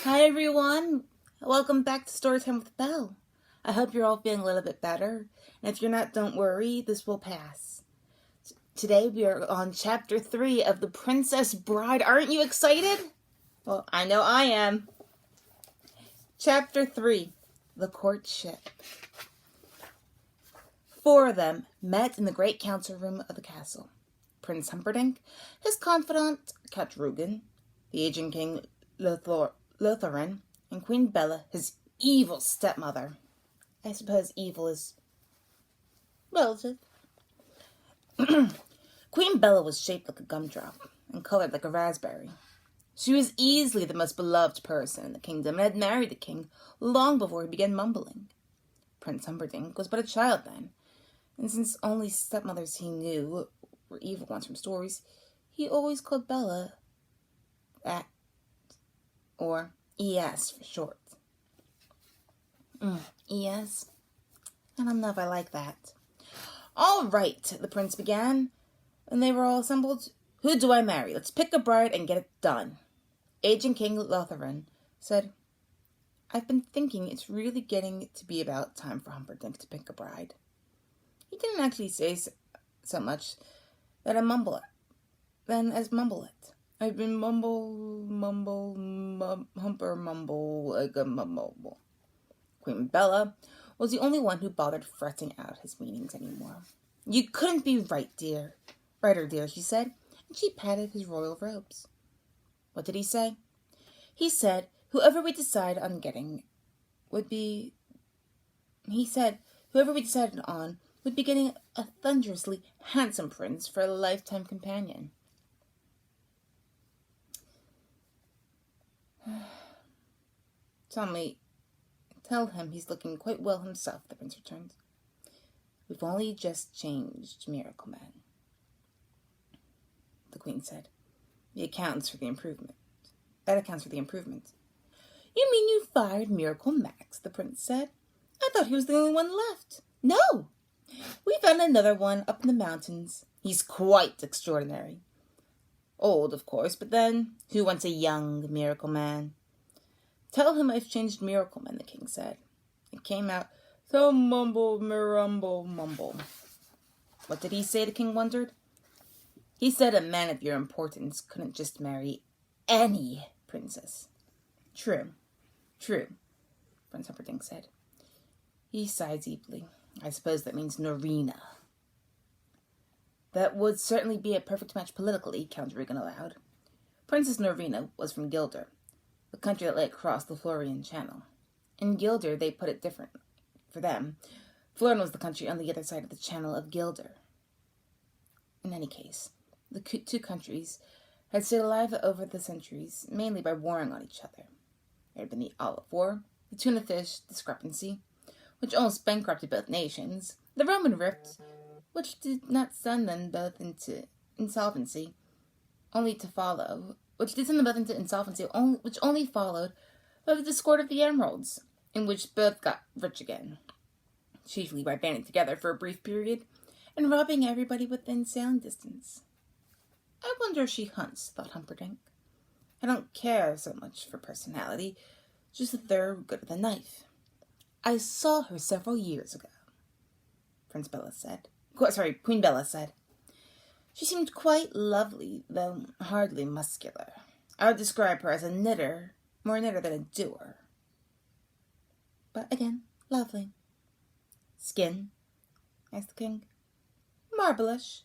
Hi everyone, welcome back to Storytime with Belle. I hope you're all feeling a little bit better, and if you're not, don't worry, this will pass. Today we are on chapter 3 of The Princess Bride. Aren't you excited? Well, I know I am. Chapter 3, The Courtship. 4 of them met in the great council room of the castle. Prince Humperdinck, his confidant, Count Rugen, the aging King Lotharin, and Queen Bella, his evil stepmother. I suppose evil is relative. Queen Bella was shaped like a gumdrop and colored like a raspberry. She was easily the most beloved person in the kingdom and had married the king long before he began mumbling. Prince Humperdinck was but a child then, and since only stepmothers he knew were evil ones from stories, he always called Bella that, or ES for short. ES? I don't know if I like that. All right, the prince began, and they were all assembled. Who do I marry? Let's pick a bride and get it done. Aging King Lotharin said, I've been thinking it's really getting to be about time for Humperdinck to pick a bride. He didn't actually say so much that I mumble it. I've been mumble, like a mumble. Queen Bella was the only one who bothered fretting out his meanings anymore. You couldn't be righter, dear, she said, and she patted his royal robes. What did he say? He said, whoever we decided on getting would be getting a thunderously handsome prince for a lifetime companion. Tell him he's looking quite well himself, the prince returned. We've only just changed Miracle Man, the queen said. That accounts for the improvement. You mean you fired Miracle Max, the prince said. I thought he was the only one left. No! We found another one up in the mountains. He's quite extraordinary. Old, of course, but then, who wants a young Miracle Man? Tell him I've changed Miracle Man, the king said. It came out, so mumble, mumble. What did he say, the king wondered. He said a man of your importance couldn't just marry any princess. True, Prince Humperdinck said. He sighed deeply. I suppose that means Noreena. That would certainly be a perfect match politically, Count Rugen allowed. Princess Noreena was from Gilder, the country that lay across the Florian Channel. In Gilder, they put it different. For them, Florin was the country on the other side of the Channel of Gilder. In any case, the two countries had stayed alive over the centuries, mainly by warring on each other. There had been the Olive War, the tuna fish discrepancy, which almost bankrupted both nations, the Roman Rift, which did not send them both into insolvency, which only followed by the discord of the Emeralds, in which both got rich again, chiefly by banding together for a brief period and robbing everybody within sailing distance. I wonder if she hunts, thought Humperdinck. I don't care so much for personality, just that they're good with a knife. I saw her several years ago, Queen Bella said. She seemed quite lovely, though hardly muscular. I would describe her as more knitter than a doer. But again, lovely. Skin? Asked the king. Marble-ish,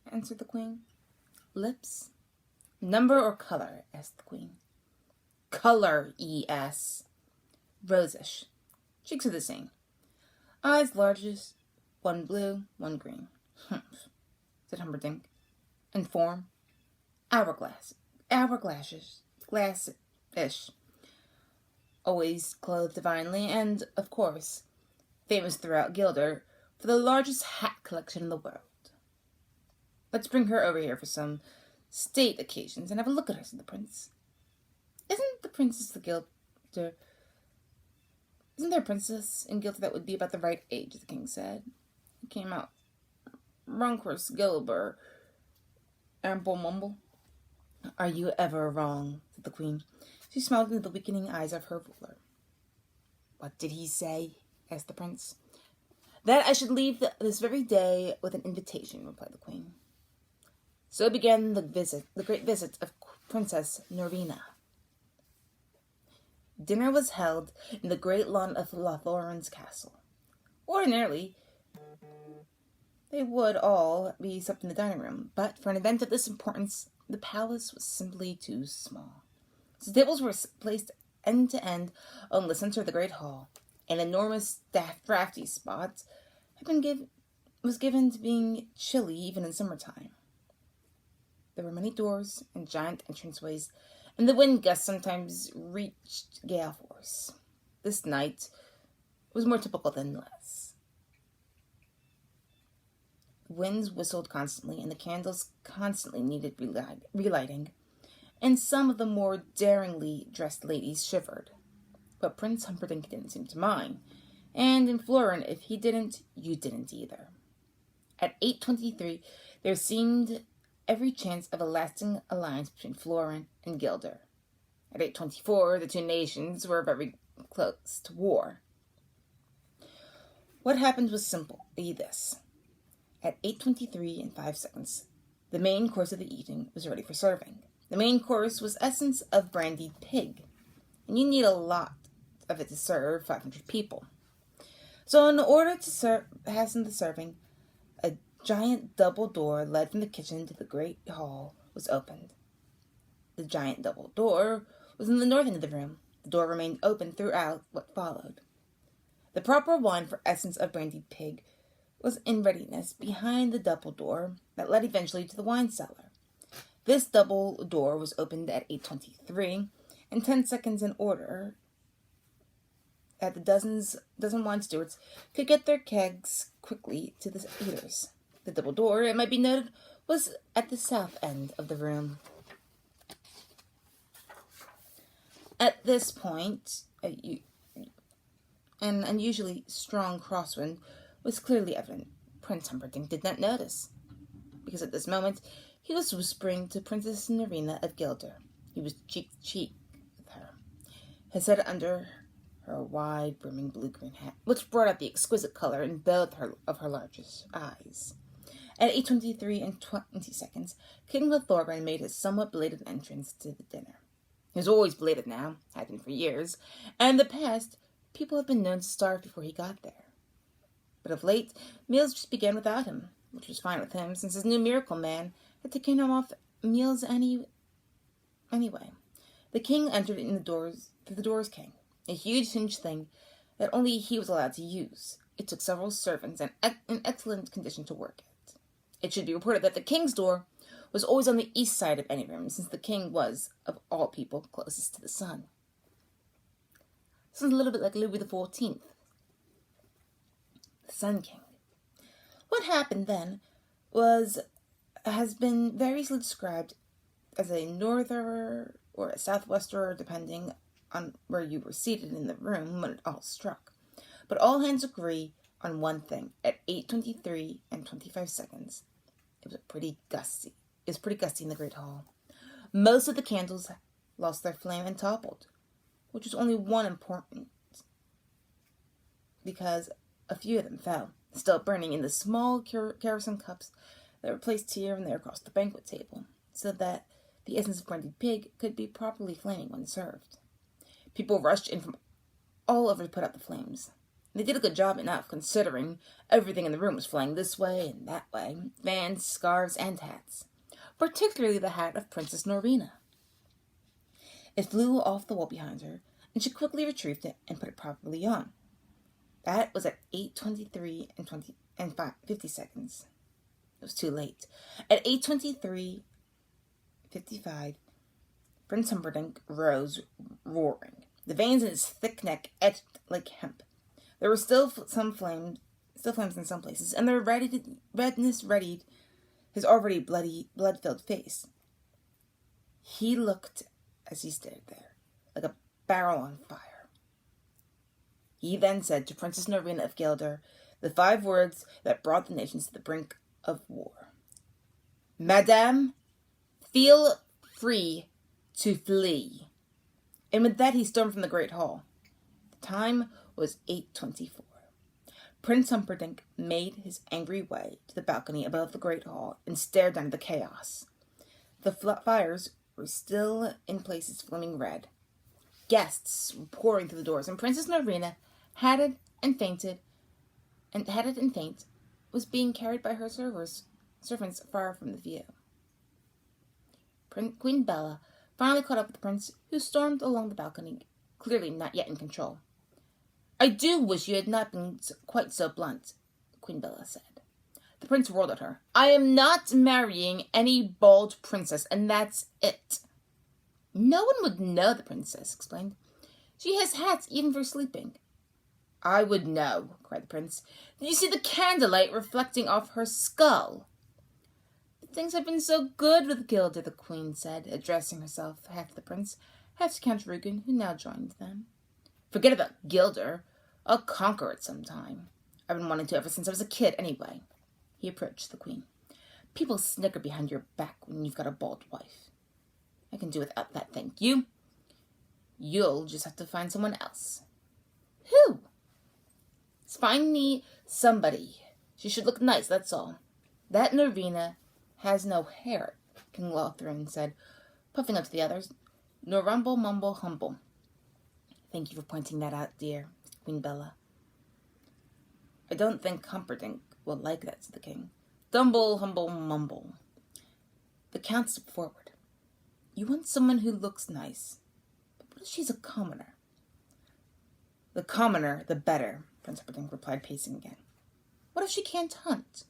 answered the queen. Lips? Number or color? Asked the queen. Color, E.S. Rosish. Cheeks are the same. Eyes largest, one blue, one green. Humph, said Humperdinck. And form? Glass-ish. Always clothed divinely, and, of course, famous throughout Gilder for the largest hat collection in the world. Let's bring her over here for some state occasions and have a look at her, said the prince. Isn't there a princess in Gilder that would be about the right age, the king said. It came out. Runkers Gilber, Ample Mumble. "Are you ever wrong?" said the queen. She smiled into the weakening eyes of her ruler. "What did he say?" asked the prince. "That I should leave this very day with an invitation," replied the queen. So began the great visit of Princess Noreena. Dinner was held in the great lawn of Lothlorn's castle. Ordinarily, they would all be supped in the dining room, but for an event of this importance, the palace was simply too small. So tables were placed end to end on the center of the great hall. An enormous drafty spot was given to being chilly even in summertime. There were many doors and giant entranceways, and the wind gusts sometimes reached gale force. This night was more typical than less. Winds whistled constantly, and the candles constantly needed relighting, and some of the more daringly dressed ladies shivered. But Prince Humperdinck didn't seem to mind, and in Florin, if he didn't, you didn't either. At 8:23, there seemed every chance of a lasting alliance between Florin and Gilder. At 8:24, the two nations were very close to war. What happened was simply this. At 8:23 and 5 seconds, the main course of the evening was ready for serving. The main course was essence of brandied pig, and you need a lot of it to serve 500 people. So in order to hasten the serving, a giant double door led from the kitchen to the great hall was opened. The giant double door was in the north end of the room. The door remained open throughout what followed. The proper wine for essence of brandied pig was in readiness behind the double door that led eventually to the wine cellar. This double door was opened at 8:23, and 10 seconds in order that the dozen wine stewards could get their kegs quickly to the eaters. The double door, it might be noted, was at the south end of the room. At this point, an unusually strong crosswind was clearly evident. Prince Humperdinck did not notice, because at this moment he was whispering to Princess Noreena of Gilder. He was cheek to cheek with her, his head under her wide, brimming blue-green hat, which brought out the exquisite color in both of her largest eyes. At 8:23 and 20 seconds, King Lothlorien made his somewhat belated entrance to the dinner. He was always belated now, had been for years, and in the past, people have been known to starve before he got there. But of late, meals just began without him, which was fine with him, since his new miracle man had taken him off meals anyway. The king entered through the doors king, a huge hinged thing that only he was allowed to use. It took several servants and in excellent condition to work it. It should be reported that the king's door was always on the east side of any room, since the king was, of all people, closest to the sun. Sounds a little bit like Louis XIV, the Sun King. What happened then has been variously described as a northerner or a southwester, depending on where you were seated in the room when it all struck. But all hands agree on one thing. At 8:23 and 25 seconds, it was pretty gusty. It was pretty gusty in the great hall. Most of the candles lost their flame and toppled, which was only one important, because a few of them fell, still burning in the small kerosene cups that were placed here and there across the banquet table, so that the essence of brandied pig could be properly flaming when served. People rushed in from all over to put out the flames. They did a good job enough, considering everything in the room was flying this way and that way, fans, scarves, and hats, particularly the hat of Princess Noreena. It flew off the wall behind her, and she quickly retrieved it and put it properly on. That was at 8:23 and 50 seconds. It was too late. At 8:23:55, Prince Humperdinck rose, roaring. The veins in his thick neck etched like hemp. There were still flames in some places, and their redness readied his already blood-filled face. He looked, as he stood there, like a barrel on fire. He then said to Princess Noreena of Gilder the 5 words that brought the nations to the brink of war. "Madame, feel free to flee. And with that he stormed from the great hall. The time was 8:24. Prince Humperdinck made his angry way to the balcony above the great hall and stared down at the chaos. The fires were still in places flaming red. Guests were pouring through the doors, and Princess Noreena, hatted and faint, was being carried by her servants far from the view. Queen Bella finally caught up with the prince, who stormed along the balcony, clearly not yet in control. "I do wish you had not been quite so blunt," Queen Bella said. The prince roared at her. "I am not marrying any bald princess, and that's it." "No one would know," the princess explained. "She has hats even for sleeping." "I would know," cried the prince. "Did you see the candlelight reflecting off her skull?" "Things have been so good with Gilda," the queen said, addressing herself half to the prince, half to Count Rugen, who now joined them. "Forget about Gilda. I'll conquer it sometime. I've been wanting to ever since I was a kid, anyway." He approached the queen. "People snicker behind your back when you've got a bald wife. I can do without that, thank you. You'll just have to find someone else." "Who?" "Find me somebody. She should look nice, that's all." "That Noreena has no hair," King Lothlorien said, puffing up to the others. "No rumble, mumble, humble." "Thank you for pointing that out, dear," Queen Bella. "I don't think Humperdinck will like that," said the king. "Dumble, humble, mumble." The count stepped forward. "You want someone who looks nice. But what if she's a commoner?" "The commoner, the better," Prince Humperdinck replied, pacing again. "What if she can't hunt?"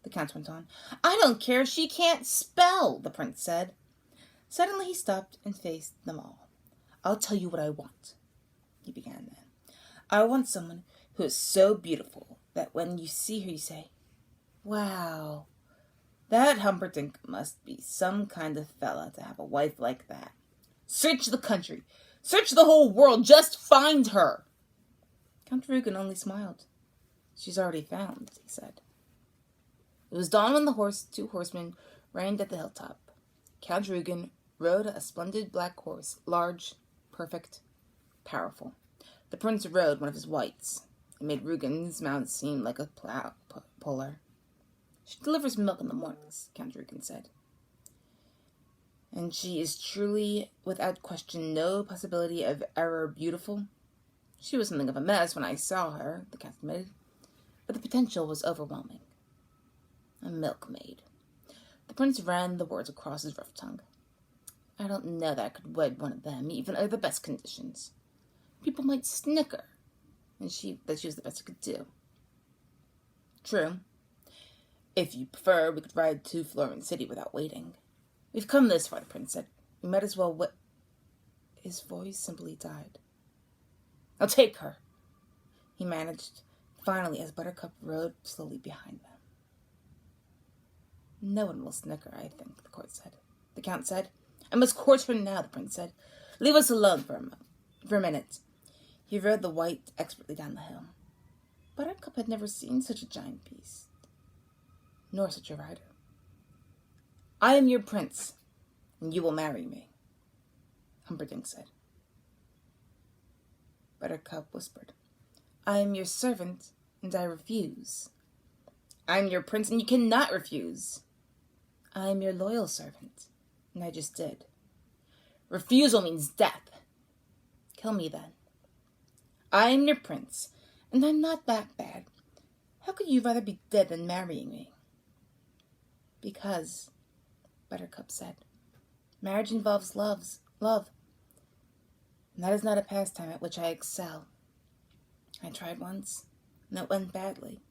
the count went on. "I don't care if she can't spell," the prince said. Suddenly he stopped and faced them all. "I'll tell you what I want," he began then. "I want someone who is so beautiful that when you see her you say, 'Wow, that Humperdinck must be some kind of fella to have a wife like that.' Search the country, search the whole world, just find her." Count Rugen only smiled. "She's already found," he said. It was dawn when the two horsemen reined at the hilltop. Count Rugen rode a splendid black horse, large, perfect, powerful. The prince rode one of his whites. It made Rugen's mount seem like a plow puller. "She delivers milk in the mornings," Count Rugen said. "And she is truly, without question, no possibility of error beautiful." "She was something of a mess when I saw her," the count admitted, "but the potential was overwhelming." "A milkmaid." The prince ran the words across his rough tongue. "I don't know that I could wed one of them, even under the best conditions. People might snicker, and that she was the best I could do." "True. If you prefer, we could ride to Florence City without waiting." "We've come this far," the prince said. "We might as well His voice simply died. "I'll take her," he managed, finally, as Buttercup rode slowly behind them. "No one will snicker, I think," the count said. "I must court her now," the prince said. "Leave us alone for a minute." He rode the white expertly down the hill. Buttercup had never seen such a giant beast, nor such a rider. "I am your prince, and you will marry me," Humperdinck said. Buttercup whispered, "I am your servant, and I refuse." "I am your prince, and you cannot refuse." "I am your loyal servant, and I just did." "Refusal means death." "Kill me, then." "I am your prince, and I'm not that bad. How could you rather be dead than marrying me?" "Because," Buttercup said, "marriage involves love, and that is not a pastime at which I excel. I tried once, and it went badly,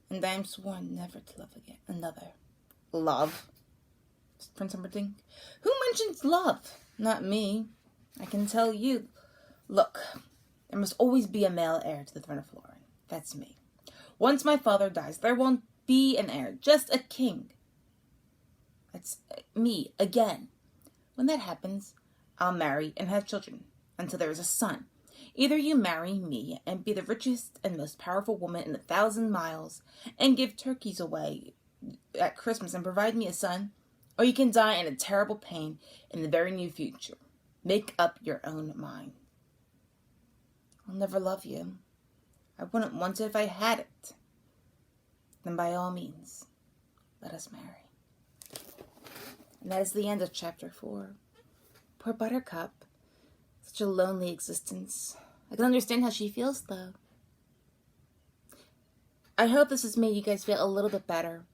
and I am sworn never to love again another." "Love?" said Prince Humperdinck. "Who mentions love? Not me. I can tell you. Look, there must always be a male heir to the throne of Florence. That's me. Once my father dies, there won't be an heir, just a king. That's me, again. When that happens, I'll marry and have children, until there is a son. Either you marry me and be the richest and most powerful woman in 1,000 miles, and give turkeys away at Christmas and provide me a son, Or you can die in a terrible pain in the very near future. Make up your own mind. I'll never love you. I wouldn't want it if I had it. Then by all means, let us marry. And that is the end of chapter 4. Poor Buttercup. Such a lonely existence. I can understand how she feels, though. I hope this has made you guys feel a little bit better.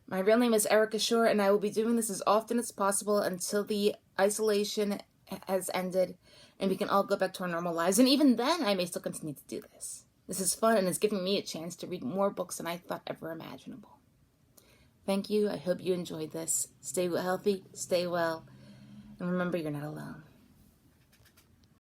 My real name is Erika Shore, and I will be doing this as often as possible until the isolation has ended and we can all go back to our normal lives. And even then, I may still continue to do this. This is fun, and it's giving me a chance to read more books than I thought ever imaginable. Thank you. I hope you enjoyed this. Stay healthy, stay well, and remember, you're not alone.